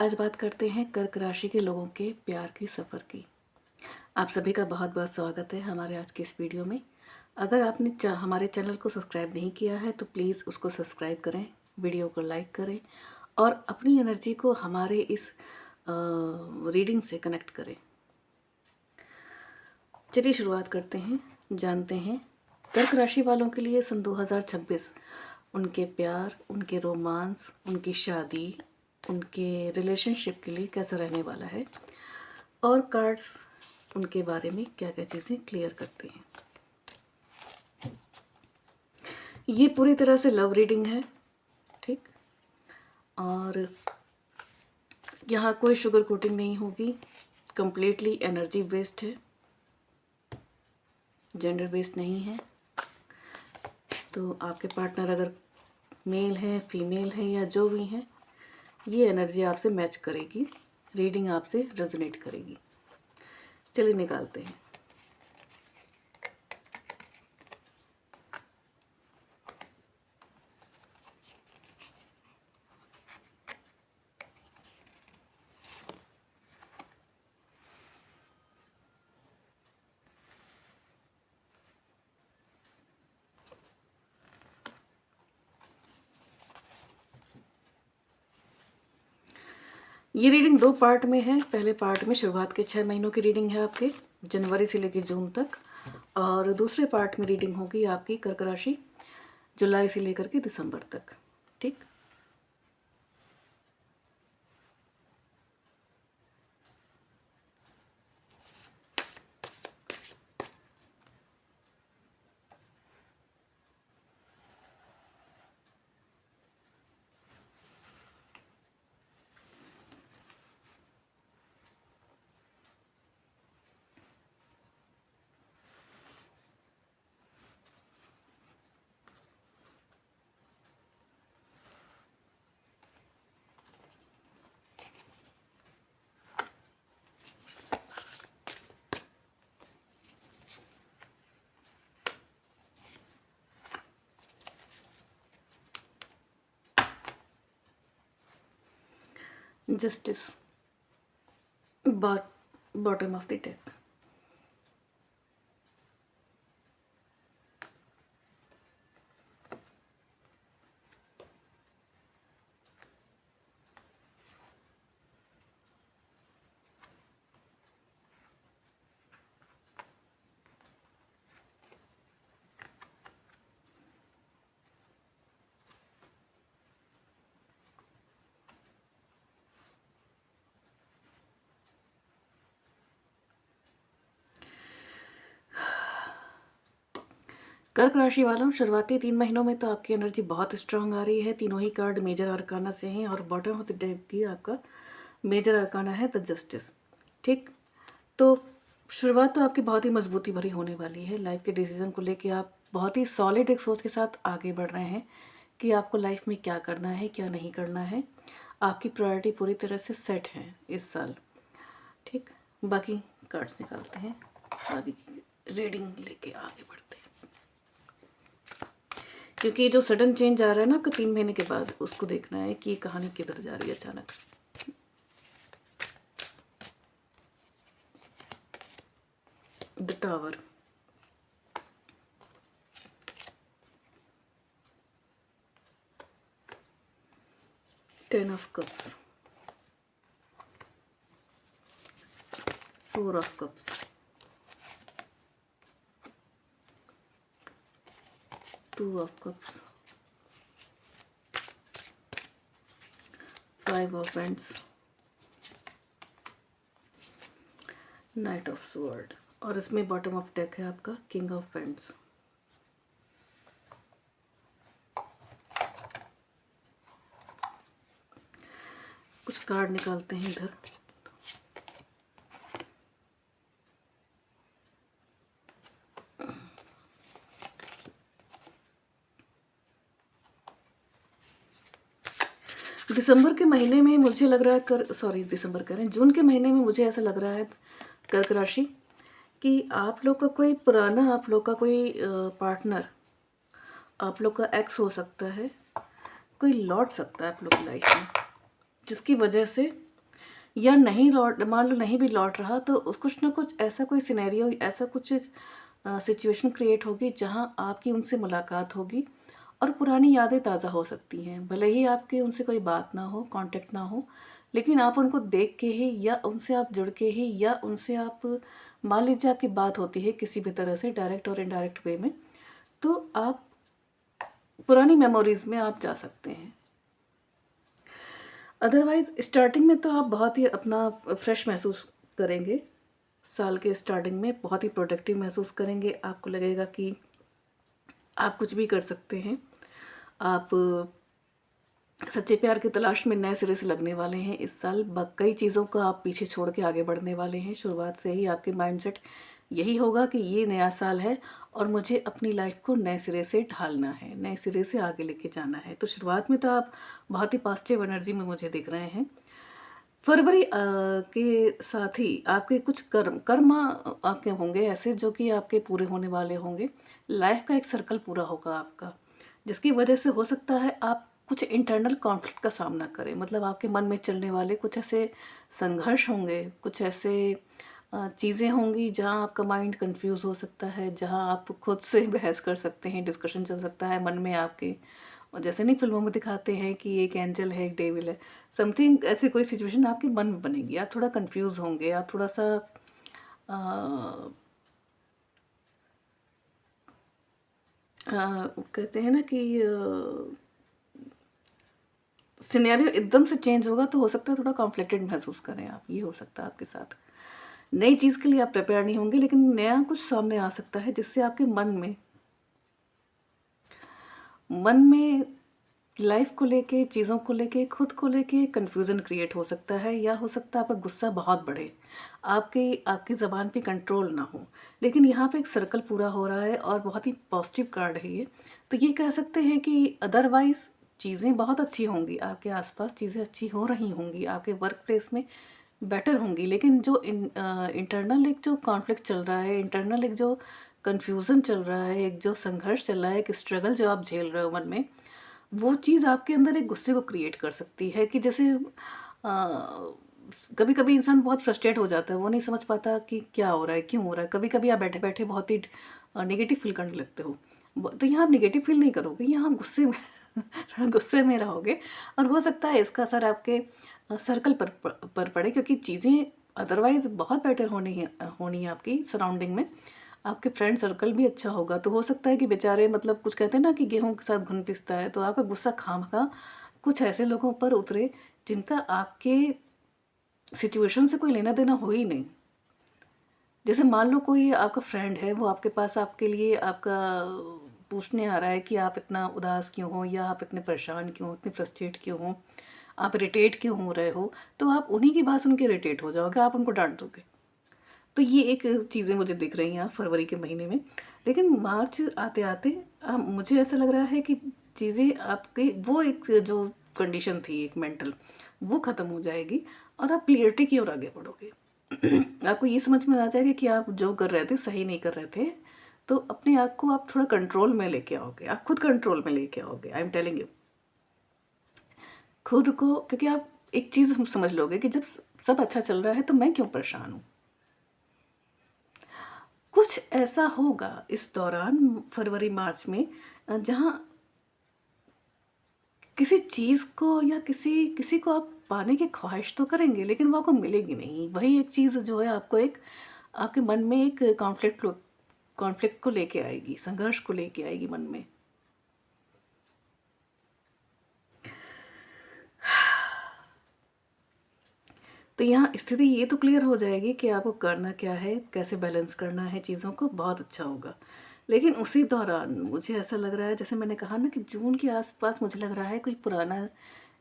आज बात करते हैं कर्क राशि के लोगों के प्यार की सफ़र की। आप सभी का बहुत बहुत स्वागत है हमारे आज की इस वीडियो में। अगर आपने हमारे चैनल को सब्सक्राइब नहीं किया है तो प्लीज़ उसको सब्सक्राइब करें, वीडियो को लाइक करें और अपनी एनर्जी को हमारे इस रीडिंग से कनेक्ट करें। चलिए शुरुआत करते हैं, जानते हैं कर्क राशि वालों के लिए सन 2026 उनके प्यार, उनके रोमांस, उनकी शादी, उनके रिलेशनशिप के लिए कैसा रहने वाला है और कार्ड्स उनके बारे में क्या क्या चीज़ें क्लियर करते हैं। ये पूरी तरह से लव रीडिंग है, ठीक। और यहाँ कोई शुगर कोटिंग नहीं होगी, कंप्लीटली एनर्जी बेस्ड है, जेंडर बेस्ड नहीं है। तो आपके पार्टनर अगर मेल है, फीमेल है या जो भी हैं, ये एनर्जी आपसे मैच करेगी, रीडिंग आपसे रेजोनेट करेगी। चलिए निकालते हैं। ये रीडिंग 2 पार्ट में है। पहले पार्ट में शुरुआत के 6 महीनों की रीडिंग है आपके, जनवरी से लेकर जून तक, और दूसरे पार्ट में रीडिंग होगी आपकी कर्क राशि जुलाई से लेकर के दिसंबर तक, ठीक। Justice, bottom of the deck. कर्क राशि वालों, शुरुआती 3 महीनों में तो आपकी एनर्जी बहुत स्ट्रांग आ रही है। तीनों ही कार्ड मेजर अरकाना से हैं और बॉटम ऑफ द डेक की आपका मेजर अरकाना है द जस्टिस, ठीक। तो शुरुआत तो आपकी बहुत ही मजबूती भरी होने वाली है। लाइफ के डिसीजन को लेके आप बहुत ही सॉलिड एक सोच के साथ आगे बढ़ रहे हैं कि आपको लाइफ में क्या करना है, क्या नहीं करना है। आपकी प्रायोरिटी पूरी तरह से सेट है इस साल, ठीक। बाकी कार्ड्स निकालते हैं, आगे की रीडिंग लेके आगे बढ़ते हैं, क्योंकि जो सडन चेंज आ रहा है ना आपका 3 महीने के बाद, उसको देखना है कि ये कहानी किधर जा रही है अचानक। The tower, ten of cups, 4 of cups, 2 of cups, 5 of paints, night of sword, और इसमें बॉटम ऑफ डेक है आपका किंग ऑफ पेंट्स। कुछ कार्ड निकालते हैं इधर। दिसंबर के महीने में मुझे लग रहा है दिसंबर कह रहे हैं, जून के महीने में मुझे ऐसा लग रहा है कर्क राशि कि आप लोग का कोई पुराना, आप लोग का कोई पार्टनर, आप लोग का एक्स हो सकता है, कोई लौट सकता है आप लोग की लाइफ में, जिसकी वजह से या नहीं लौट, मान लो नहीं भी लौट रहा, तो कुछ ना कुछ ऐसा कोई सिनेरियो, ऐसा कुछ सिचुएशन क्रिएट होगी जहाँ आपकी उनसे मुलाकात होगी और पुरानी यादें ताज़ा हो सकती हैं। भले ही आपके उनसे कोई बात ना हो, कांटेक्ट ना हो, लेकिन आप उनको देख के ही या उनसे आप जुड़ के ही या उनसे आप, मान लीजिए आपकी बात होती है किसी भी तरह से डायरेक्ट और इनडायरेक्ट वे में, तो आप पुरानी मेमोरीज में आप जा सकते हैं। अदरवाइज़ स्टार्टिंग में तो आप बहुत ही अपना फ्रेश महसूस करेंगे, साल के स्टार्टिंग में बहुत ही प्रोडक्टिव महसूस करेंगे। आपको लगेगा कि आप कुछ भी कर सकते हैं। आप सच्चे प्यार की तलाश में नए सिरे से लगने वाले हैं इस साल। कई चीज़ों को आप पीछे छोड़ के आगे बढ़ने वाले हैं। शुरुआत से ही आपके माइंडसेट यही होगा कि ये नया साल है और मुझे अपनी लाइफ को नए सिरे से ढालना है, नए सिरे से आगे लेके जाना है। तो शुरुआत में तो आप बहुत ही पॉजिटिव एनर्जी में मुझे दिख रहे हैं। फरवरी के साथ ही आपके कुछ कर्म आपके होंगे ऐसे जो कि आपके पूरे होने वाले होंगे। लाइफ का एक सर्कल पूरा होगा आपका, जिसकी वजह से हो सकता है आप कुछ इंटरनल कॉन्फ्लिक्ट का सामना करें। मतलब आपके मन में चलने वाले कुछ ऐसे संघर्ष होंगे, कुछ ऐसे चीज़ें होंगी जहाँ आपका माइंड कंफ्यूज हो सकता है, जहाँ आप खुद से बहस कर सकते हैं, डिस्कशन चल सकता है मन में आपके। और जैसे नहीं फिल्मों में दिखाते हैं कि एक एंजल है, एक डेविल है, समथिंग ऐसी कोई सिचुएशन आपके मन में बनेगी। आप थोड़ा कंफ्यूज होंगे, आप थोड़ा सा कहते हैं ना कि सिनेरियो एकदम से चेंज होगा, तो हो सकता है थोड़ा कॉन्फ्लिक्टेड महसूस करें आप। ये हो सकता है आपके साथ। नई चीज़ के लिए आप प्रिपेयर नहीं होंगे, लेकिन नया कुछ सामने आ सकता है जिससे आपके मन में लाइफ को लेके, चीज़ों को लेके, खुद को लेके कन्फ्यूज़न क्रिएट हो सकता है, या हो सकता है आपका गुस्सा बहुत बढ़े, आपकी आपकी ज़बान पे कंट्रोल ना हो। लेकिन यहाँ पे एक सर्कल पूरा हो रहा है और बहुत ही पॉजिटिव कार्ड है ये। तो ये कह सकते हैं कि अदरवाइज़ चीज़ें बहुत अच्छी होंगी, आपके आसपास चीज़ें अच्छी हो रही होंगी, आपके वर्क प्लेस में बेटर होंगी। लेकिन जो इंटरनल एक जो कॉन्फ्लिक्ट चल रहा है, इंटरनल एक जो कन्फ्यूज़न चल रहा है, एक जो संघर्ष चल रहा है, एक स्ट्रगल जो आप झेल रहे हो मन में, वो चीज़ आपके अंदर एक गुस्से को क्रिएट कर सकती है। कि जैसे कभी कभी इंसान बहुत फ्रस्ट्रेट हो जाता है, वो नहीं समझ पाता कि क्या हो रहा है, क्यों हो रहा है। कभी कभी आप बैठे बैठे बहुत ही नेगेटिव फील करने लगते हो। तो यहाँ आप नेगेटिव फील नहीं करोगे, यहाँ आप गुस्से में थोड़ा गुस्से में रहोगे। और हो सकता है इसका असर आपके सर्कल पर पड़े, क्योंकि चीज़ें अदरवाइज़ बहुत बेटर होनी है आपकी सराउंडिंग में। आपके फ्रेंड सर्कल भी अच्छा होगा। तो हो सकता है कि बेचारे, मतलब कुछ कहते हैं ना कि गेहूं के साथ घुन पिसता है, तो आपका गुस्सा खामखा कुछ ऐसे लोगों पर उतरे जिनका आपके सिचुएशन से कोई लेना देना हो ही नहीं। जैसे मान लो कोई आपका फ्रेंड है, वो आपके पास आपके लिए आपका पूछने आ रहा है कि आप इतना उदास क्यों हो, या आप इतने परेशान क्यों हो, इतने फ्रस्ट्रेट क्यों हो, आप इरिटेट क्यों हो रहे हो। तो आप उन्हीं की बात सुन के इरिटेट हो जाओगे, आप उनको डांट दोगे। तो ये एक चीज़ें मुझे दिख रही हैं फरवरी के महीने में। लेकिन मार्च आते आते मुझे ऐसा लग रहा है कि चीज़ें आपकी वो एक जो कंडीशन थी एक मेंटल, वो ख़त्म हो जाएगी और आप क्लियरिटी की ओर आगे बढ़ोगे। आपको ये समझ में आ जाएगा कि आप जो कर रहे थे सही नहीं कर रहे थे। तो अपने आप को आप थोड़ा कंट्रोल में लेके आओगे, आप खुद कंट्रोल में लेके आओगे। आई एम टेलिंग यू, खुद को। क्योंकि आप एक चीज़ हम समझ लोगे कि जब सब अच्छा चल रहा है तो मैं क्यों परेशान हूँ। कुछ ऐसा होगा इस दौरान फरवरी मार्च में जहाँ किसी चीज़ को या किसी किसी को आप पाने की ख्वाहिश तो करेंगे, लेकिन वो आपको मिलेगी नहीं। वही एक चीज़ जो है आपको एक आपके मन में एक कॉन्फ्लिक्ट को लेके आएगी, संघर्ष को लेके आएगी मन में। तो यहाँ स्थिति ये तो क्लियर हो जाएगी कि आपको करना क्या है, कैसे बैलेंस करना है चीज़ों को, बहुत अच्छा होगा। लेकिन उसी दौरान मुझे ऐसा लग रहा है, जैसे मैंने कहा ना कि जून के आसपास मुझे लग रहा है कोई पुराना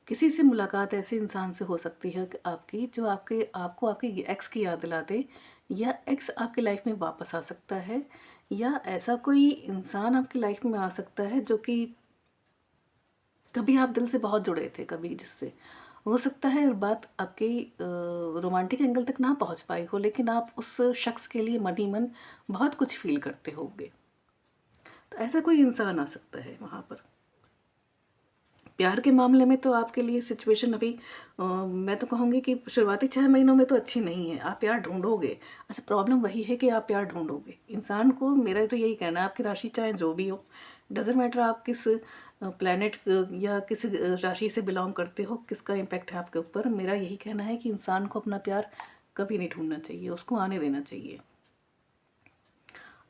किसी से मुलाकात ऐसे इंसान से हो सकती है कि आपकी जो आपको आपकी एक्स की याद दिला दे, या एक्स आपकी लाइफ में वापस आ सकता है, या ऐसा कोई इंसान आपकी लाइफ में आ सकता है जो कि कभी आप दिल से बहुत जुड़े थे, कभी जिससे हो सकता है बात आपकी रोमांटिक एंगल तक ना पहुंच पाई हो, लेकिन आप उस शख्स के लिए मन ही मन बहुत कुछ फील करते होगे। तो ऐसा कोई इंसान आ सकता है वहाँ पर। प्यार के मामले में तो आपके लिए सिचुएशन अभी मैं तो कहूँगी कि शुरुआती 6 महीनों में तो अच्छी नहीं है, आप प्यार ढूंढोगे। अच्छा, प्रॉब्लम वही है कि आप प्यार ढूंढोगे इंसान को। मेरा तो यही कहना है, आपकी राशि चाहे जो भी हो, डजेंट मैटर आप किस प्लैनेट या किस राशि से बिलोंग करते हो, किसका इम्पैक्ट है आपके ऊपर। मेरा यही कहना है कि इंसान को अपना प्यार कभी नहीं ढूंढना चाहिए, उसको आने देना चाहिए,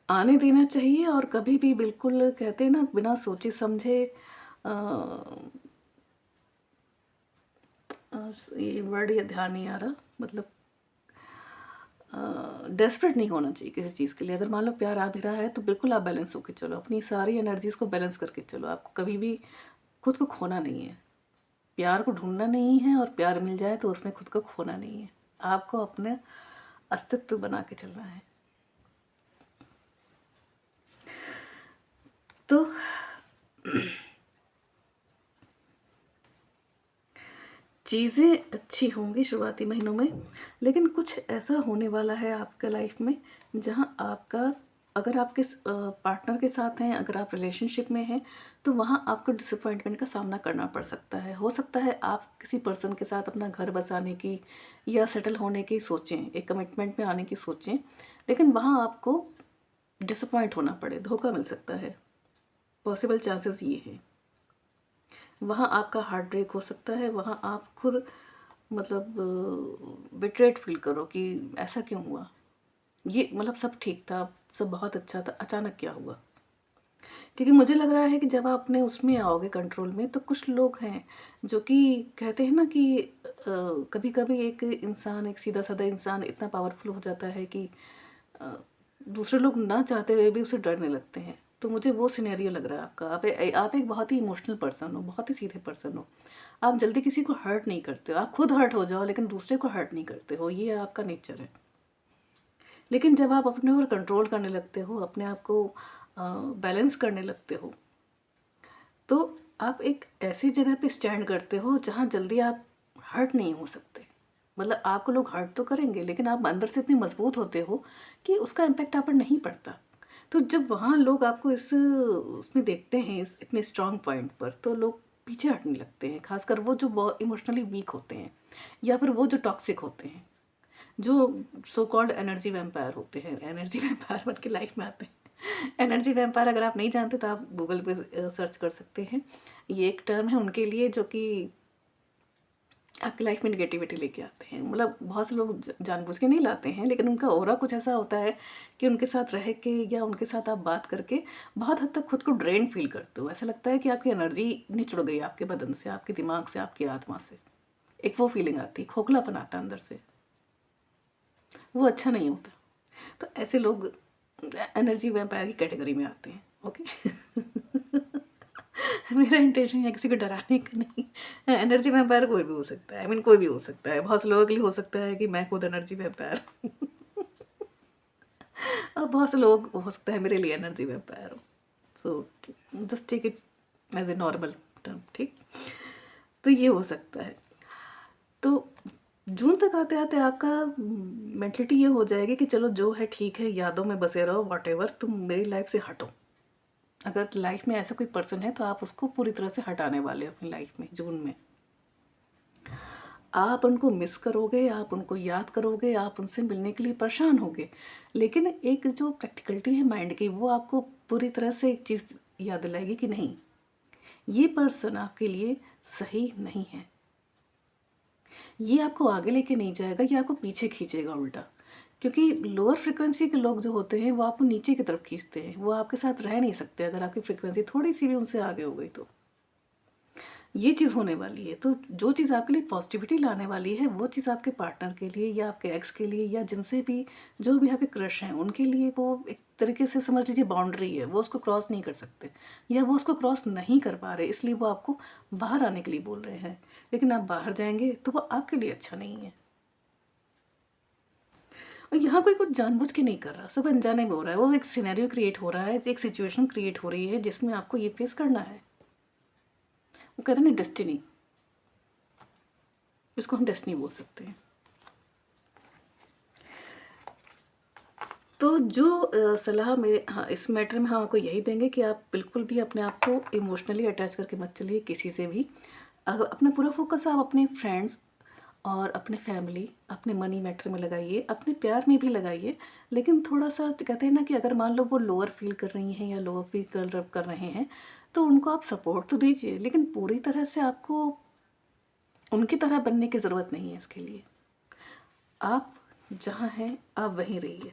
आने देना चाहिए। और कभी भी बिल्कुल कहते हैं ना, बिना सोचे समझे ये वर्ड या ध्यान नहीं आ रहा, मतलब डेस्परेट नहीं होना चाहिए किसी चीज़ के लिए। अगर मान लो प्यार आ भी रहा है तो बिल्कुल आप बैलेंस होके चलो, अपनी सारी एनर्जीज को बैलेंस करके चलो। आपको कभी भी खुद को खोना नहीं है, प्यार को ढूंढना नहीं है, और प्यार मिल जाए तो उसमें खुद को खोना नहीं है। आपको अपने अस्तित्व बना के चलना है। तो चीज़ें अच्छी होंगी शुरुआती महीनों में, लेकिन कुछ ऐसा होने वाला है आपके लाइफ में जहाँ आपका, अगर आप किस पार्टनर के साथ हैं, अगर आप रिलेशनशिप में हैं, तो वहाँ आपको डिसअपॉइंटमेंट का सामना करना पड़ सकता है। हो सकता है आप किसी पर्सन के साथ अपना घर बसाने की या सेटल होने की सोचें, एक कमिटमेंट में आने की सोचें, लेकिन वहाँ आपको डिसअपॉइंट होना पड़े, धोखा मिल सकता है। पॉसिबल चांसेस ये हैं। वहाँ आपका हार्ट ब्रेक हो सकता है, वहाँ आप खुद मतलब बिट्रेट फील करो कि ऐसा क्यों हुआ, ये मतलब सब ठीक था, सब बहुत अच्छा था, अचानक क्या हुआ। क्योंकि मुझे लग रहा है कि जब आप अपने उसमें आओगे कंट्रोल में, तो कुछ लोग हैं जो कि कहते हैं ना कि कभी कभी एक इंसान, एक सीधा साधा इंसान इतना पावरफुल हो जाता है कि अ, दूसरे लोग ना चाहते हुए भी उसे डरने लगते हैं। तो मुझे वो सिनेरियो लग रहा है आपका। आप एक बहुत ही इमोशनल पर्सन हो, बहुत ही सीधे पर्सन हो, आप जल्दी किसी को हर्ट नहीं करते हो। आप खुद हर्ट हो जाओ लेकिन दूसरे को हर्ट नहीं करते हो, ये आपका नेचर है। लेकिन जब आप अपने ऊपर कंट्रोल करने लगते हो, अपने आप को बैलेंस करने लगते हो, तो आप एक ऐसी जगह पे स्टैंड करते हो जहाँ जल्दी आप हर्ट नहीं हो सकते। मतलब आपको लोग हर्ट तो करेंगे, लेकिन आप अंदर से इतने मजबूत होते हो कि उसका इम्पेक्ट आप पर नहीं पड़ता। तो जब वहाँ लोग आपको इस उसमें देखते हैं, इस इतने स्ट्रांग पॉइंट पर, तो लोग पीछे हटने लगते हैं। खासकर वो जो बहुत इमोशनली वीक होते हैं, या फिर वो जो टॉक्सिक होते हैं, जो सो कॉल्ड एनर्जी वैम्पायर होते हैं। एनर्जी वैम्पायर बन के लाइफ में आते हैं। एनर्जी वैम्पायर अगर आप नहीं जानते तो आप गूगल पे सर्च कर सकते हैं। ये एक टर्म है उनके लिए जो कि आपकी लाइफ में निगेटिविटी लेके आते हैं। मतलब बहुत से लोग जानबूझ के नहीं लाते हैं, लेकिन उनका ऑरा कुछ ऐसा होता है कि उनके साथ रह के या उनके साथ आप बात करके बहुत हद तक खुद को ड्रेन फील करते हो। ऐसा लगता है कि आपकी एनर्जी निचुड़ गई आपके बदन से, आपके दिमाग से, आपकी आत्मा से। एक वो फीलिंग आती है, खोखलापन आता है अंदर से, वो अच्छा नहीं होता। तो ऐसे लोग एनर्जी वैम्पायर की कैटेगरी में आते हैं। ओके। मेरा इंटेंशन है किसी को डराने का नहीं। एनर्जी वैम्पायर कोई भी हो सकता है, आई मीन कोई भी हो सकता है। बहुत से लोगों के लिए हो सकता है कि मैं खुद एनर्जी वैम्पायर और बहुत से लोग हो सकता है मेरे लिए एनर्जी वैम्पायर हो। So just take it as a normal term, ठीक। तो ये हो सकता है। तो जून तक आते आते आपका मेंटलिटी ये हो जाएगी कि चलो जो है ठीक है, यादों में बसे रहो, वॉट एवर, तुम मेरी लाइफ से हटो। अगर लाइफ में ऐसा कोई पर्सन है तो आप उसको पूरी तरह से हटाने वाले हो अपनी लाइफ में। जून में आप उनको मिस करोगे, आप उनको याद करोगे, आप उनसे मिलने के लिए परेशान होगे, लेकिन एक जो प्रैक्टिकलिटी है माइंड की, वो आपको पूरी तरह से एक चीज़ याद दिलाएगी कि नहीं, ये पर्सन आपके लिए सही नहीं है। ये आपको आगे लेके नहीं जाएगा, ये आपको पीछे खींचेगा उल्टा। क्योंकि लोअर फ्रिक्वेंसी के लोग जो होते हैं वो आपको नीचे की तरफ खींचते हैं, वो आपके साथ रह नहीं सकते अगर आपकी फ्रिक्वेंसी थोड़ी सी भी उनसे आगे हो गई तो। ये चीज़ होने वाली है। तो जो चीज़ आपके लिए पॉजिटिविटी लाने वाली है, वो चीज़ आपके पार्टनर के लिए या आपके एक्स के लिए या जिनसे भी, जो भी आपके क्रश हैं, उनके लिए वो एक तरीके से समझ लीजिए बाउंड्री है, वो उसको क्रॉस नहीं कर सकते, या वो उसको क्रॉस नहीं कर पा रहे, इसलिए वो आपको बाहर आने के लिए बोल रहे हैं। लेकिन आप बाहर जाएंगे तो वो आपके लिए अच्छा नहीं है। और यहाँ कोई कुछ जानबूझ के नहीं कर रहा, सब अनजाने में हो रहा है। वो एक सिनेरियो क्रिएट हो रहा है, एक सिचुएशन क्रिएट हो रही है जिसमें आपको ये फेस करना है। वो कहते हैं ना डेस्टिनी, इसको हम डेस्टिनी बोल सकते हैं। तो जो सलाह मेरे, हाँ, इस मैटर में हम आपको यही देंगे कि आप बिल्कुल भी अपने आप को इमोशनली अटैच करके मत चलिए किसी से भी। अपना पूरा फोकस आप अपने फ्रेंड्स और अपने फैमिली, अपने मनी मैटर में लगाइए, अपने प्यार में भी लगाइए। लेकिन थोड़ा सा कहते हैं ना कि अगर मान लो वो लोअर फील कर रही हैं या लोअर फील कर रहे हैं, तो उनको आप सपोर्ट तो दीजिए, लेकिन पूरी तरह से आपको उनकी तरह बनने की ज़रूरत नहीं है। इसके लिए आप जहाँ हैं आप वहीं रहिए,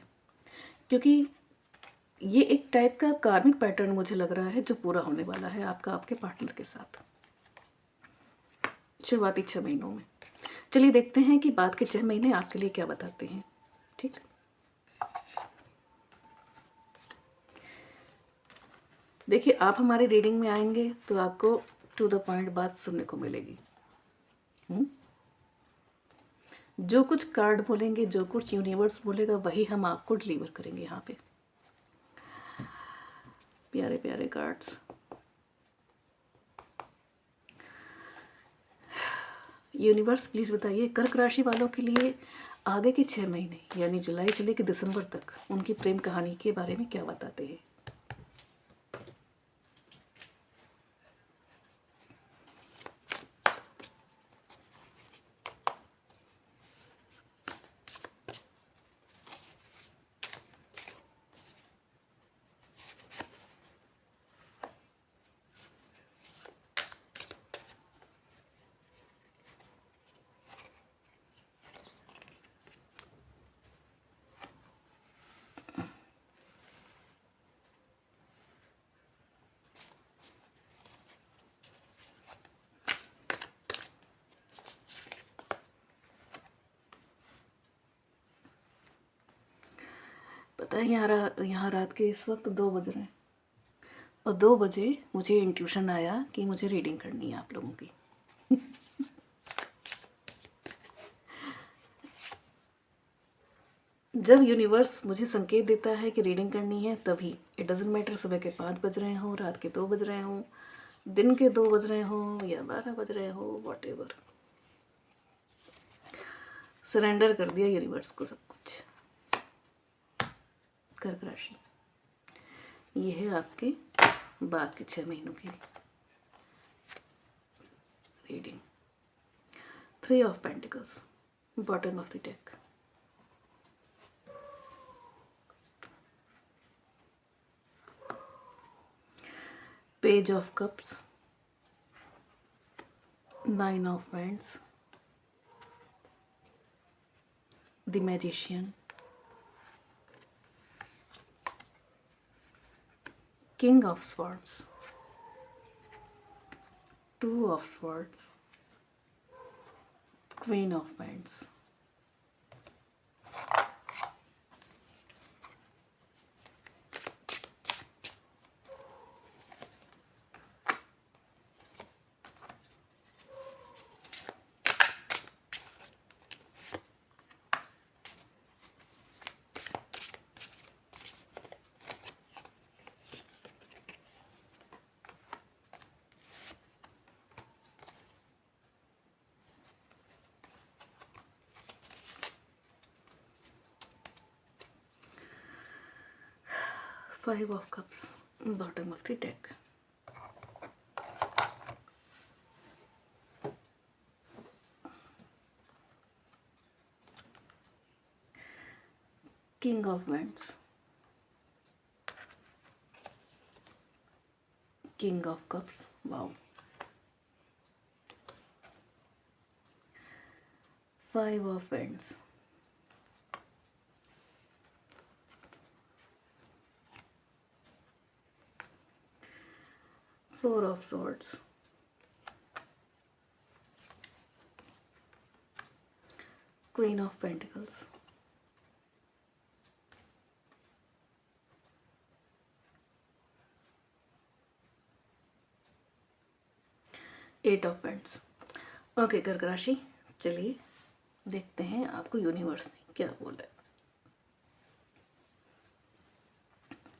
क्योंकि ये एक टाइप का कार्मिक पैटर्न मुझे लग रहा है जो पूरा होने वाला है आपका आपके पार्टनर के साथ शुरुआती 6 महीनों में। चलिए देखते हैं कि बाद के 6 महीने आपके लिए क्या बताते हैं। ठीक, देखिए आप हमारी रीडिंग में आएंगे तो आपको टू द पॉइंट बात सुनने को मिलेगी। जो कुछ कार्ड बोलेंगे, जो कुछ यूनिवर्स बोलेगा, वही हम आपको डिलीवर करेंगे। यहाँ पे प्यारे प्यारे कार्ड्स। यूनिवर्स प्लीज़ बताइए कर्क राशि वालों के लिए आगे के 6 महीने यानी जुलाई से लेकर दिसंबर तक उनकी प्रेम कहानी के बारे में क्या बताते हैं। पता है यहाँ रात के इस वक्त 2 बज रहे हैं और 2 बजे मुझे इंट्यूशन आया कि मुझे रीडिंग करनी है आप लोगों की। जब यूनिवर्स मुझे संकेत देता है कि रीडिंग करनी है तभी, इट डजेंट मैटर सुबह के 5 बज रहे हों, रात के 2 बज रहे हों, दिन के 2 बज रहे हों या 12 बज रहे हो, वॉट एवर। सरेंडर कर दिया यूनिवर्स को सब कुछ। कर्क राशि, ये है आपके बाद के 6 महीनों की reading. 3 of pentacles, bottom of the deck. Page of cups, 9 of wands, the magician, king of swords, 2 of swords, queen of wands. Five of Cups, bottom of the deck. King of Wands, King of Cups, wow. 5 of Wands, Four of Swords, Queen of Pentacles, Eight of Wands। Okay कर्क राशि, चलिए देखते हैं आपको universe ने क्या बोला है।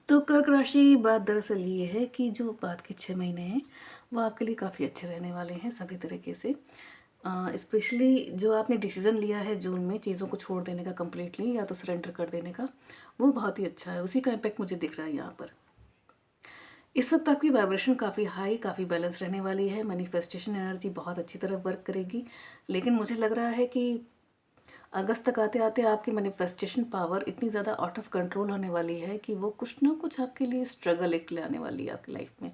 तो कर्क राशि की बात दरअसल ये है कि जो बाद के 6 महीने हैं वो आपके लिए काफ़ी अच्छे रहने वाले हैं सभी तरीके से। स्पेशली जो आपने डिसीज़न लिया है जून में चीज़ों को छोड़ देने का कम्प्लीटली या तो सरेंडर कर देने का, वो बहुत ही अच्छा है, उसी का इम्पैक्ट मुझे दिख रहा है यहाँ पर। इस वक्त आपकी वाइब्रेशन काफ़ी हाई, काफ़ी बैलेंस रहने वाली है, मैनिफेस्टेशन एनर्जी बहुत अच्छी तरह वर्क करेगी। लेकिन मुझे लग रहा है कि अगस्त तक आते आते आपकी मैनिफेस्टेशन पावर इतनी ज़्यादा आउट ऑफ कंट्रोल होने वाली है कि वो कुछ ना कुछ आपके लिए स्ट्रगल एक लाने वाली है आपकी लाइफ में।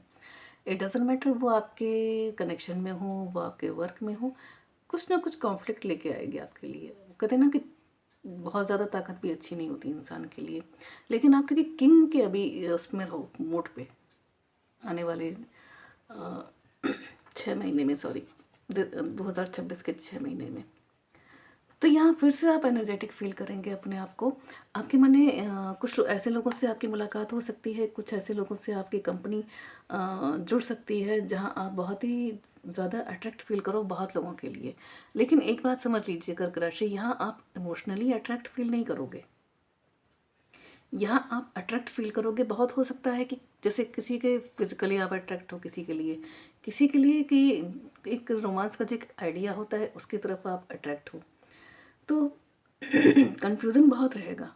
इट डजेंट मैटर वो आपके कनेक्शन में हो, वो आपके वर्क में हो, कुछ ना कुछ कॉन्फ्लिक्ट लेके आएगी आपके लिए। कहते हैं ना कि बहुत ज़्यादा ताकत भी अच्छी नहीं होती इंसान के लिए। लेकिन आप क्योंकि किंग के अभी उसमें रहो मोड पे, आने वाले 6 महीने में, सॉरी 2026 के 6 महीने में, तो यहाँ फिर से आप एनर्जेटिक फील करेंगे अपने आप को। आपके मन में कुछ ऐसे लोगों से आपकी मुलाकात हो सकती है, कुछ ऐसे लोगों से आपकी कंपनी जुड़ सकती है जहाँ आप बहुत ही ज़्यादा अट्रैक्ट फील करो बहुत लोगों के लिए। लेकिन एक बात समझ लीजिए कर्क राशि, यहाँ आप इमोशनली अट्रैक्ट फील नहीं करोगे। यहाँ आप अट्रैक्ट फील करोगे, बहुत हो सकता है कि जैसे किसी के फिजिकली आप अट्रैक्ट हो किसी के लिए कि एक रोमांस का जो एक आइडिया होता है उसकी तरफ आप अट्रैक्ट हो, तो कन्फ्यूज़न बहुत रहेगा।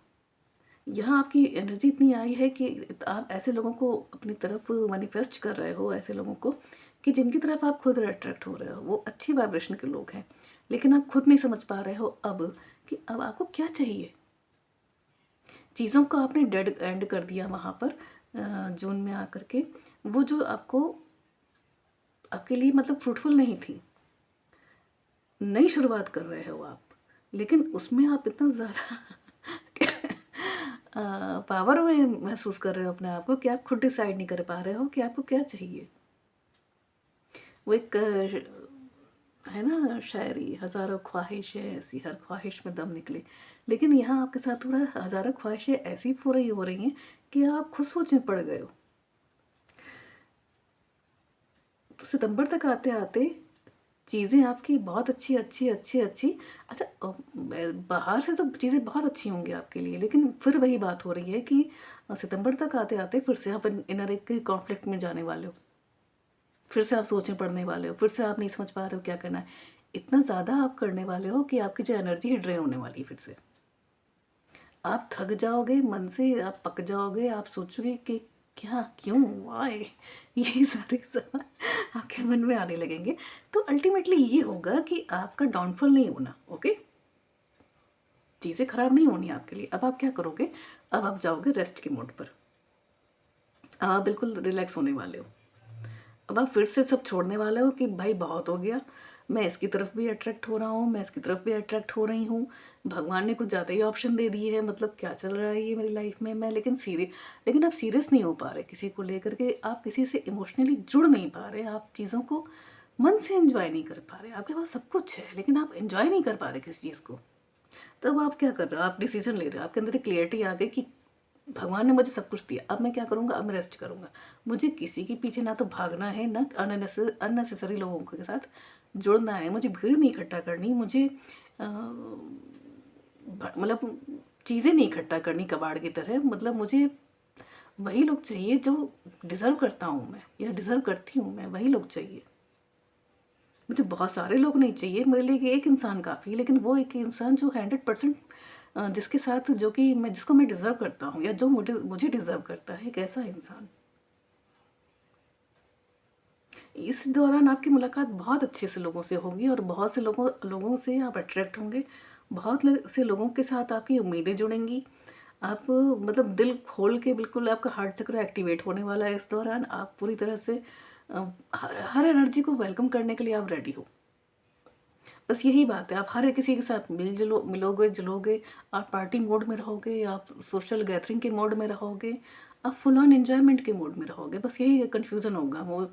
यहाँ आपकी एनर्जी इतनी आई है कि आप ऐसे लोगों को अपनी तरफ मैनिफेस्ट कर रहे हो, ऐसे लोगों को कि जिनकी तरफ आप खुद अट्रैक्ट हो रहे हो, वो अच्छी वाइब्रेशन के लोग हैं। लेकिन आप खुद नहीं समझ पा रहे हो अब कि अब आपको क्या चाहिए। चीज़ों को आपने डेड एंड कर दिया वहाँ पर जून में आकर के, वो जो आपको आपके लिए मतलब फ्रूटफुल नहीं थी। नई शुरुआत कर रहे हो आप, लेकिन उसमें आप इतना ज़्यादा पावर में महसूस कर रहे हो अपने आप को कि आप खुद डिसाइड नहीं कर पा रहे हो कि आपको क्या चाहिए। वो एक है ना शायरी, हज़ारों ख्वाहिशें ऐसी हर ख्वाहिश में दम निकले। लेकिन यहाँ आपके साथ हो रहा है, हज़ारों ख्वाहिशें ऐसी पूरी हो रही हैं कि आप खुद सोच में पड़ गए हो। तो सितंबर तक आते आते चीज़ें आपकी बहुत अच्छी अच्छी अच्छी अच्छी अच्छा बाहर से तो चीज़ें बहुत अच्छी होंगी आपके लिए, लेकिन फिर वही बात हो रही है कि सितंबर तक आते आते फिर से आप इनर एक कॉन्फ्लिक्ट में जाने वाले हो, फिर से आप सोचने पड़ने वाले हो, फिर से आप नहीं समझ पा रहे हो क्या करना है। इतना ज़्यादा आप करने वाले हो कि आपकी जो एनर्जी है ड्रेन होने वाली है। फिर से आप थक जाओगे, मन से आप पक जाओगे, आप सोचोगे कि क्या, क्यों, वाई, ये सारे सवाल आपके मन में आने लगेंगे। तो अल्टीमेटली ये होगा कि आपका डाउनफॉल नहीं होना, ओके, चीज़ें खराब नहीं होनी आपके लिए। अब आप क्या करोगे, अब आप जाओगे रेस्ट के मोड पर, अब आप बिल्कुल रिलैक्स होने वाले हो। अब आप फिर से सब छोड़ने वाले हो कि भाई बहुत हो गया, मैं इसकी तरफ भी अट्रैक्ट हो रहा हूँ, मैं इसकी तरफ भी अट्रैक्ट हो रही हूँ, भगवान ने कुछ ज़्यादा ही ऑप्शन दे दिए है, मतलब क्या चल रहा है ये मेरी लाइफ में। मैं लेकिन आप सीरियस नहीं हो पा रहे किसी को लेकर के, आप किसी से इमोशनली जुड़ नहीं पा रहे, आप चीज़ों को मन से एंजॉय नहीं कर पा रहे। आपके पास सब कुछ है लेकिन आप एंजॉय नहीं कर पा रहे किसी चीज़ को। तब आप क्या कर रहे हो, आप डिसीजन ले रहे हो, आपके अंदर एक क्लियरिटी आ गई कि भगवान ने मुझे सब कुछ दिया, अब मैं क्या करूँगा, अब मैं रेस्ट करूँगा। मुझे किसी के पीछे ना तो भागना है, ना अननेसेसरी लोगों के साथ जुड़ना है, मुझे भीड़ नहीं इकट्ठा करनी, मुझे मतलब चीज़ें नहीं इकट्ठा करनी कबाड़ की तरह। मतलब मुझे वही लोग चाहिए जो डिज़र्व करता हूँ मैं या डिज़र्व करती हूँ मैं, वही लोग चाहिए। मुझे बहुत सारे लोग नहीं चाहिए, मेरे लिए एक इंसान काफ़ी है, लेकिन वो एक इंसान जो 100% जिसके साथ जो कि मैं जिसको मैं डिज़र्व करता हूँ या जो मुझे डिज़र्व करता है, एक ऐसा इंसान। इस दौरान आपकी मुलाकात बहुत अच्छे से लोगों से होगी और बहुत से लोगों से आप अट्रैक्ट होंगे, से लोगों के साथ आपकी उम्मीदें जुड़ेंगी। आप मतलब दिल खोल के बिल्कुल आपका हार्ट चक्र एक्टिवेट होने वाला है इस दौरान। आप पूरी तरह से हर एनर्जी को वेलकम करने के लिए आप रेडी हो। बस यही बात है, आप हर किसी के साथ मिलोगे जुलोगे, आप पार्टी मोड में रहोगे, आप सोशल गैदरिंग के मोड में रहोगे, आप फुल ऑन एंजॉयमेंट के मोड में रहोगे। बस यही कन्फ्यूज़न होगा। वो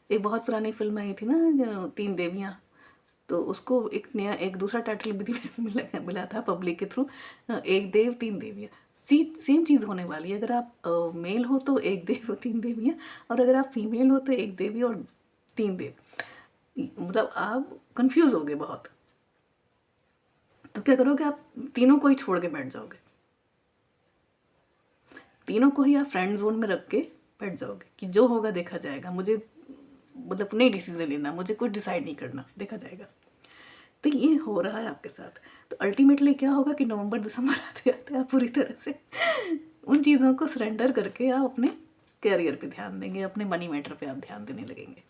एक बहुत पुरानी फिल्म आई थी ना, तीन देवियाँ, तो उसको एक दूसरा टाइटल भी मिला था पब्लिक के थ्रू, एक देव तीन देवियाँ। सेम चीज़ होने वाली है। अगर आप मेल हो तो एक देव तीन देवियाँ, और अगर आप फीमेल हो तो एक देवी और तीन देव। मतलब आप कंफ्यूज होगे बहुत। तो क्या करोगे, आप तीनों को ही छोड़ के बैठ जाओगे, तीनों को ही आप फ्रेंड जोन में रख के बैठ जाओगे कि जो होगा देखा जाएगा, मुझे मतलब नहीं डिसीजन लेना, मुझे कुछ डिसाइड नहीं करना, देखा जाएगा। तो ये हो रहा है आपके साथ। तो अल्टीमेटली क्या होगा कि नवंबर दिसंबर आते आते आप पूरी तरह से उन चीज़ों को सरेंडर करके आप अपने कैरियर पे ध्यान देंगे, अपने मनी मैटर पे आप ध्यान देने लगेंगे,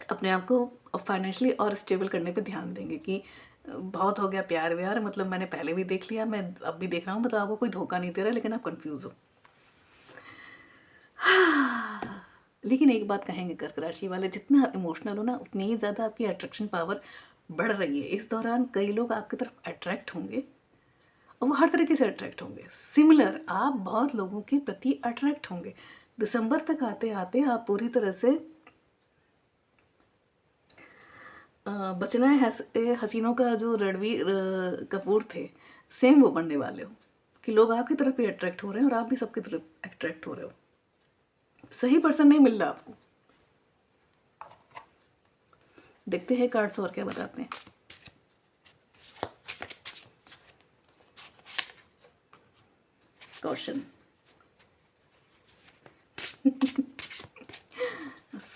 अपने आप को फाइनेंशियली और स्टेबल करने पे ध्यान देंगे कि बहुत हो गया प्यार व्यार, मतलब मैंने पहले भी देख लिया, मैं अब भी देख रहा हूँ, मतलब आपको कोई धोखा नहीं दे रहा, लेकिन आप कंफ्यूज हो। लेकिन एक बात कहेंगे कर्क राशि वाले, जितना इमोशनल हो ना उतनी ही ज़्यादा आपकी अट्रैक्शन पावर बढ़ रही है। इस दौरान कई लोग आपकी तरफ अट्रैक्ट होंगे और वो हर तरीके से अट्रैक्ट होंगे। सिमिलर आप बहुत लोगों के प्रति अट्रैक्ट होंगे। दिसंबर तक आते आते आप पूरी तरह से बचना है हसीनों का जो रणवीर कपूर थे, सेम वो बनने वाले हो कि लोग आपकी तरफ भी अट्रैक्ट हो रहे हैं और आप भी सबकी तरफ अट्रैक्ट हो रहे हो। सही पर्सन नहीं मिल रहा आपको। देखते हैं कार्ड्स और क्या बताते हैं। कॉशन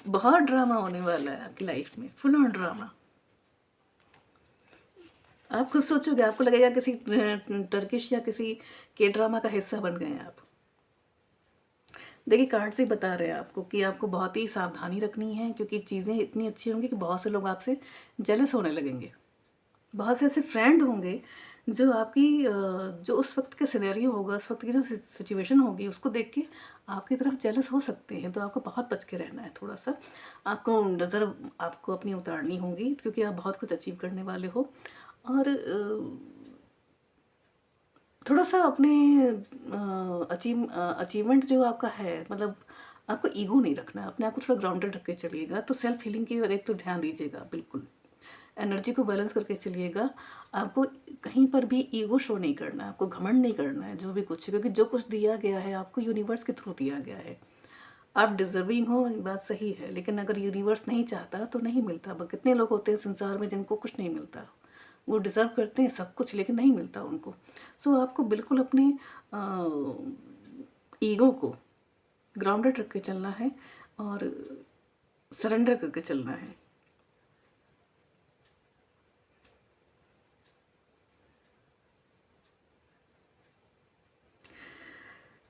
बहुत ड्रामा होने वाला है आपकी लाइफ में, फुल ऑन ड्रामा। आप खुद सोचोगे, आपको लगेगा किसी टर्किश या किसी के ड्रामा का हिस्सा बन गए हैं आप। देखिए कार्ड से बता रहे हैं आपको कि आपको बहुत ही सावधानी रखनी है, क्योंकि चीज़ें इतनी अच्छी होंगी कि बहुत से लोग आपसे जेलस होने लगेंगे। बहुत से ऐसे फ्रेंड होंगे जो आपकी जो उस वक्त का सिनेरियो होगा, उस वक्त की जो सिचुएशन होगी उसको देख के आपकी तरफ जेलस हो सकते हैं। तो आपको बहुत बच के रहना है। थोड़ा सा आपको नज़र आपको अपनी उतारनी होगी, क्योंकि आप बहुत कुछ अचीव करने वाले हो। और थोड़ा सा अपने अचीवमेंट जो आपका है, मतलब आपको ईगो नहीं रखना है, अपने आप को थोड़ा ग्राउंडेड रख के चलिएगा। तो सेल्फ हीलिंग की ओर एक तो ध्यान दीजिएगा, बिल्कुल एनर्जी को बैलेंस करके चलिएगा। आपको कहीं पर भी ईगो शो नहीं करना है, आपको घमंड नहीं करना है जो भी कुछ है, क्योंकि जो कुछ दिया गया है आपको यूनिवर्स के थ्रू दिया गया है। आप डिजर्विंग हो, बात सही है, लेकिन अगर यूनिवर्स नहीं चाहता तो नहीं मिलता। कितने लोग होते हैं संसार में जिनको कुछ नहीं मिलता, वो डिज़र्व करते हैं सब कुछ लेकिन नहीं मिलता उनको। सो आपको बिल्कुल अपने ईगो को ग्राउंडेड रख के चलना है और सरेंडर करके चलना है।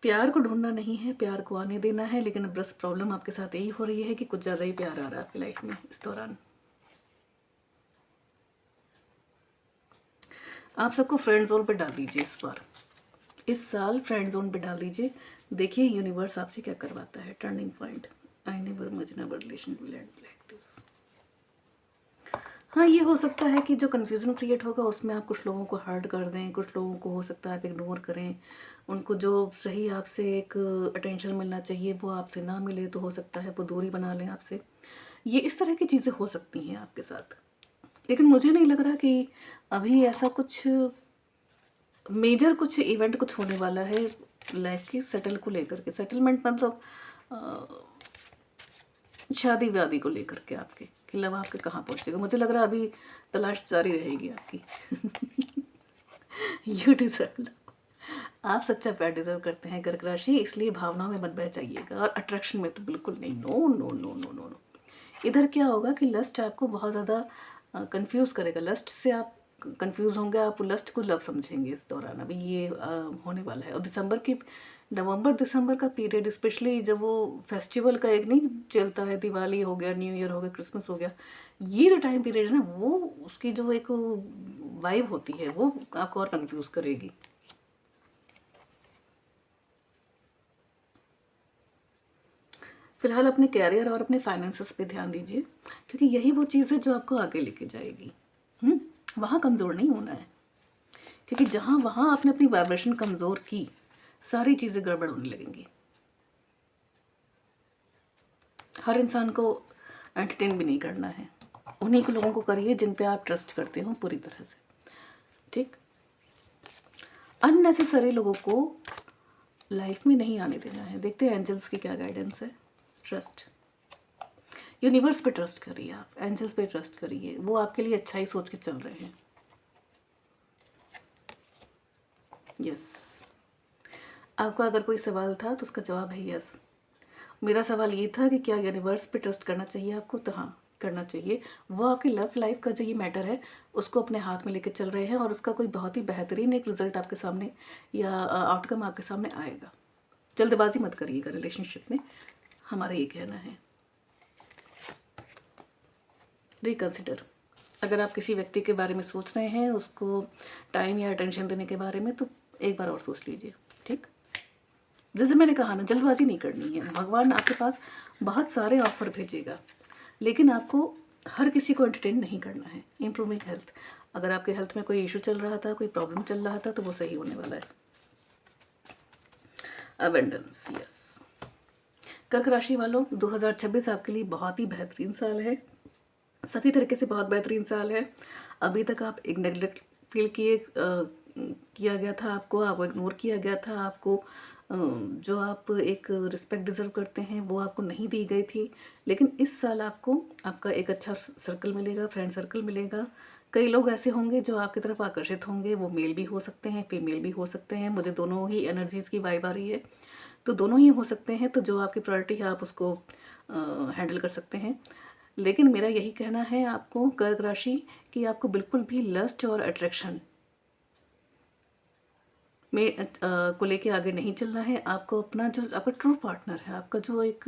प्यार को ढूंढना नहीं है, प्यार को आने देना है। लेकिन अब बस प्रॉब्लम आपके साथ यही हो रही है कि कुछ ज़्यादा ही प्यार आ रहा है आपकी लाइफ में इस दौरान। आप सबको फ्रेंड जोन पे डाल दीजिए इस बार, इस साल फ्रेंड जोन पे डाल दीजिए। देखिए यूनिवर्स आपसे क्या करवाता है। Turning point, I never imagine our relation will and like this. हाँ, ये हो सकता है कि जो कन्फ्यूज़न क्रिएट होगा उसमें आप कुछ लोगों को हर्ट कर दें, कुछ लोगों को हो सकता है आप इग्नोर करें, उनको जो सही आपसे एक अटेंशन मिलना चाहिए वो आपसे ना मिले, तो हो सकता है वो दूरी बना लें आपसे। ये इस तरह की चीज़ें हो सकती हैं आपके साथ। लेकिन मुझे नहीं लग रहा कि अभी ऐसा कुछ मेजर कुछ इवेंट कुछ होने वाला है लाइफ की सेटल को लेकर के। सेटलमेंट मतलब शादी व्यादी को लेकर के आपके कि लव आपके कहाँ पहुँचेगा। मुझे लग रहा है अभी तलाश जारी रहेगी आपकी। You deserve love. आप सच्चा प्यार डिजर्व करते हैं कर्क राशि, इसलिए भावनाओं में मत बह जाइएगा और अट्रैक्शन में तो बिल्कुल नहीं। No no no no no no. इधर क्या होगा कि लस्ट आपको बहुत ज़्यादा कंफ्यूज करेगा। लस्ट से आप कंफ्यूज होंगे, आप लस्ट को लव समझेंगे इस दौरान। अभी ये होने वाला है। और नवंबर दिसंबर का पीरियड, स्पेशली जब वो फेस्टिवल का एक नहीं चलता है, दिवाली हो गया, न्यू ईयर हो गया, क्रिसमस हो गया, ये जो टाइम पीरियड है ना, वो उसकी जो एक वाइब होती है वो आपको और कंफ्यूज करेगी। फिलहाल अपने कैरियर और अपने फाइनेंसेस पे ध्यान दीजिए, क्योंकि यही वो चीज़ है जो आपको आगे लेके जाएगी। वहाँ कमज़ोर नहीं होना है, क्योंकि जहाँ वहाँ आपने अपनी वाइब्रेशन कमज़ोर की, सारी चीज़ें गड़बड़ होने लगेंगी। हर इंसान को एंटरटेन भी नहीं करना है, उन्हीं को लोगों को करिए जिन पे आप ट्रस्ट करते हो पूरी तरह से। ठीक, अननेसेसरी लोगों को लाइफ में नहीं आने देना है। देखते हैं एंजल्स की क्या गाइडेंस है। ट्रस्ट, यूनिवर्स पे ट्रस्ट करिए, आप एंजल्स पे ट्रस्ट करिए, वो आपके लिए अच्छा ही सोच के चल रहे हैं। यस, आपका अगर कोई सवाल था तो उसका जवाब है यस। मेरा सवाल ये था कि क्या यूनिवर्स पे ट्रस्ट करना चाहिए आपको, तो हाँ, करना चाहिए। वो आपकी लव लाइफ का जो ये मैटर है उसको अपने हाथ में लेके चल रहे हैं और उसका कोई बहुत ही बेहतरीन एक रिजल्ट आपके सामने या आउटकम आपके सामने आएगा। जल्दबाजी मत करिएगा रिलेशनशिप में, हमारा ये कहना है। रिकंसिडर, अगर आप किसी व्यक्ति के बारे में सोच रहे हैं, उसको टाइम या अटेंशन देने के बारे में, तो एक बार और सोच लीजिए। ठीक, जैसे मैंने कहा ना, जल्दबाजी नहीं करनी है। भगवान आपके पास बहुत सारे ऑफर भेजेगा, लेकिन आपको हर किसी को एंटरटेन नहीं करना है। इम्प्रूविंग हेल्थ, अगर आपके हेल्थ में कोई इशू चल रहा था, कोई प्रॉब्लम चल रहा था, तो वो सही होने वाला है। Abundance, yes. कर्क राशि वालों, 2026 आपके लिए बहुत ही बेहतरीन साल है, सभी तरीके से बहुत बेहतरीन साल है। अभी तक आप एक नेगलेक्ट फील किया गया था, आपको इग्नोर किया गया था, आपको जो आप एक रिस्पेक्ट डिज़र्व करते हैं वो आपको नहीं दी गई थी। लेकिन इस साल आपको आपका एक अच्छा सर्कल मिलेगा, फ्रेंड सर्कल मिलेगा। कई लोग ऐसे होंगे जो आपकी तरफ आकर्षित होंगे, वो मेल भी हो सकते हैं, फीमेल भी हो सकते हैं। मुझे दोनों ही एनर्जीज़ की वाइब आ रही है, तो दोनों ही हो सकते हैं। तो जो आपकी प्रायोरिटी है आप उसको हैंडल कर सकते हैं। लेकिन मेरा यही कहना है आपको कर्क राशि, कि आपको बिल्कुल भी लस्ट और अट्रैक्शन में को लेके आगे नहीं चलना है। आपको अपना जो आपका ट्रू पार्टनर है, आपका जो एक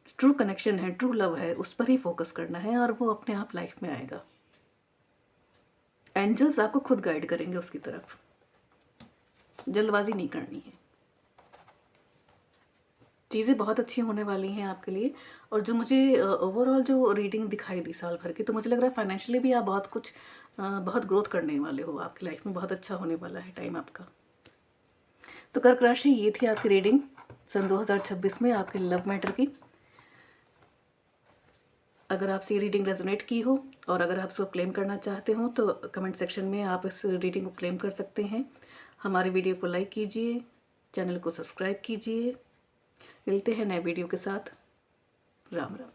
ट्रू कनेक्शन है, ट्रू लव है, उस पर ही फोकस करना है और वो अपने आप लाइफ में आएगा। एंजल्स आपको खुद गाइड करेंगे उसकी तरफ। जल्दबाजी नहीं करनी है, चीज़ें बहुत अच्छी होने वाली हैं आपके लिए। और जो मुझे ओवरऑल जो रीडिंग दिखाई दी साल भर की, तो मुझे लग रहा है फाइनेंशियली भी आप बहुत ग्रोथ करने वाले हो। आपकी लाइफ में बहुत अच्छा होने वाला है टाइम आपका। तो कर्क राशि, ये थी आपकी रीडिंग सन 2026 में आपके लव मैटर की। अगर आपसे ये रीडिंग रेजोनेट की हो और अगर आप इसको क्लेम करना चाहते हो, तो कमेंट सेक्शन में आप इस रीडिंग को क्लेम कर सकते हैं। हमारी वीडियो को लाइक कीजिए, चैनल को सब्सक्राइब कीजिए। मिलते हैं नए वीडियो के साथ। राम राम।